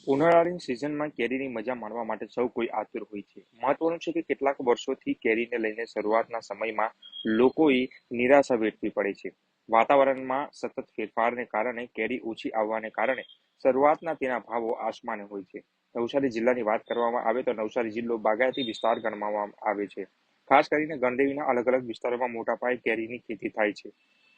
ઉનાળાની સિઝનમાં કેરીની મજા માણવા માટે સૌ કોઈ આતુર હોય છે. મહત્વનું છે કે કેટલાક વર્ષોથી કેરીને લઈને શરૂઆતના સમયમાં લોકોએ નિરાશા વેઠવી પડે છે. વાતાવરણમાં સતત ફેરફારને કારણે કેરી ઓછી આવવાને કારણે શરૂઆતના તેના ભાવો આસમાને હોય છે. નવસારી જિલ્લાની વાત કરવામાં આવે તો નવસારી જિલ્લો બાગાયતી વિસ્તાર ગણવામાં આવે છે. ખાસ કરીને ગણદેવીના અલગ અલગ વિસ્તારોમાં મોટા પાયે કેરીની ખેતી થાય છે.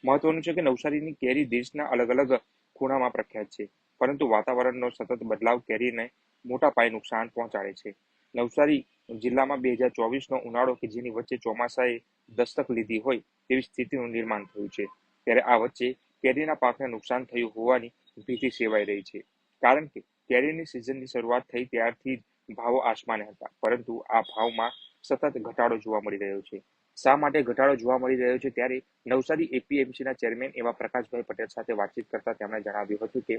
મહત્વનું છે કે નવસારીની કેરી દેશના અલગ અલગ ખૂણામાં પ્રખ્યાત છે, પરંતુ વાતાવરણનો સતત બદલાવ કેરીને મોટા પાયે નુકસાન પહોંચાડે છે. નવસારી જિલ્લામાં 2024નો ઉનાળો કે જેની વચ્ચે ચોમાસાએ દસ્તક લીધી હોય તેવી સ્થિતિનું નિર્માણ થયું છે. ત્યારે આ વચ્ચે કેરીના પાકને નુકસાન થયું હોવાની ભીતિ સેવાઈ રહી છે, કારણ કે કેરીની સિઝનની શરૂઆત થઈ ત્યારથી ભાવો આસમાને હતા, પરંતુ આ ભાવમાં સતત ઘટાડો જોવા મળી રહ્યો છે. શા માટે ઘટાડો જોવા મળી રહ્યો છે? ત્યારે નવસારી એપીએમસીના ચેરમેન એવા પ્રકાશભાઈ પટેલ સાથે વાતચીત કરતા તેમણે જણાવ્યું હતું કે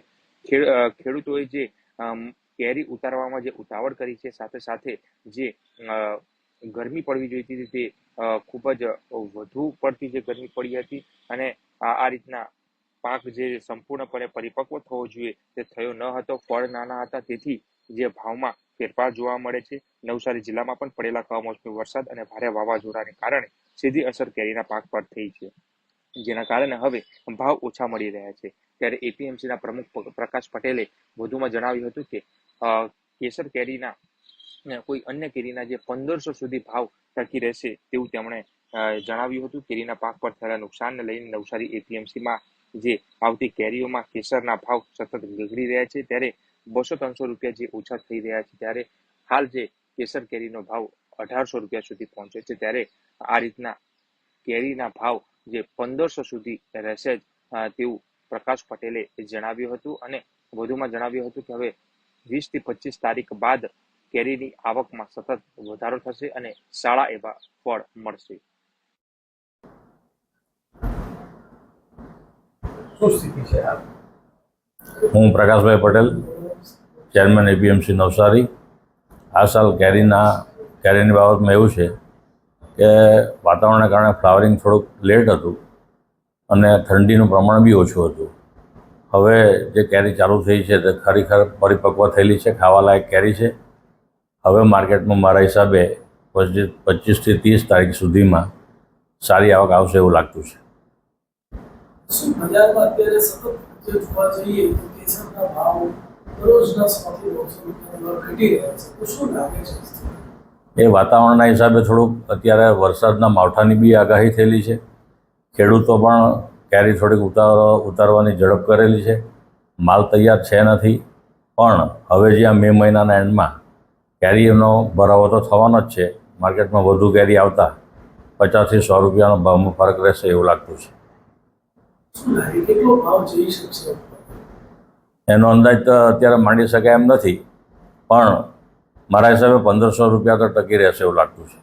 ખેડૂતોએ જે કેરી ઉતારવામાં જે ઉતાવળ કરી છે, સાથે સાથે જે ગરમી પડવી જોઈતી હતી તે ખૂબ જ વધુ પડતી જે ગરમી પડી હતી, અને આ રીતના પાક જે સંપૂર્ણપણે પરિપક્વ થવો જોઈએ તે થયો ન હતો. ફળ નાના હતા, તેથી જે ભાવમાં ફેરફાર જોવા મળે છે. નવસારી જિલ્લામાં પણ પડેલા કમોસમી વરસાદ અને ભારે વાવાઝોડાને કારણે સીધી અસર કેરીના પાક પર થઈ છે, જેના કારણે હવે ભાવ ઓછા મળી રહ્યા છે. ત્યારે એપીએમસીના પ્રમુખ પ્રકાશ પટેલે વધુમાં જણાવ્યું હતું કે કેસર કેરીના કોઈ અન્ય કેરીના જે 1500 સુધી ભાવ ટકી રહેશે તેવું તેમણે જણાવ્યું હતું. કેરીના પાક પર થયેલા નુકસાનને લઈને નવસારી એપીએમસીમાં જે આવતી કેરીઓમાં કેસરના ભાવ સતત ગગડી રહ્યા છે, ત્યારે 200-300 રૂપિયા જે ઓછા થઈ રહ્યા છે. ત્યારે હાલ જે કેસર કેરીનો ભાવ 1800 રૂપિયા સુધી પહોંચ્યો છે. ત્યારે આ રીતના કેરીના ભાવ જે 1500 સુધી રહેશે તેવું પ્રકાશ પટેલે જણાવ્યું હતું, અને વધુમાં જણાવ્યું હતું કે હવે 20 થી 25 તારીખ બાદ કેરીની આવકમાં સતત વધારો થશે અને સારા એવા ફળ મળશે. હું પ્રકાશભાઈ પટેલ, ચેરમેન એપીએમસી નવસારી. આ સાલ કેરીની બાબતમાં એવું છે કે વાતાવરણને કારણે ફ્લાવરિંગ થોડુંક લેટ હતું અને ઠંડીનું પ્રમાણ બી ઓછું હતું. હવે જે કેરી ચાલુ થઈ છે તે ખરેખર પરિપક્વ થયેલી છે, ખાવાલાયક કેરી છે. હવે માર્કેટમાં મારા હિસાબે 25 થી 30 તારીખ સુધીમાં સારી આવક આવશે એવું લાગતું છે. એ વાતાવરણના હિસાબે થોડુંક અત્યારે વરસાદના માવઠાની બી આગાહી થયેલી છે. ખેડૂતો પણ કેરી થોડીક ઉતારવાની ઝડપ કરેલી છે. માલ તૈયાર છે નથી, પણ હવે જે આ મે મહિનાના એન્ડમાં કેરીનો ભરાવો તો થવાનો જ છે. માર્કેટમાં વધુ કેરી આવતા 50 થી 100 રૂપિયાનો ભાવમાં ફરક રહેશે એવું લાગતું છે. એનો અંદાજ તો અત્યારે માંડી શકાય એમ નથી, પણ મારા હિસાબે 1500 રૂપિયા તો ટકી રહેશે એવું લાગતું છે.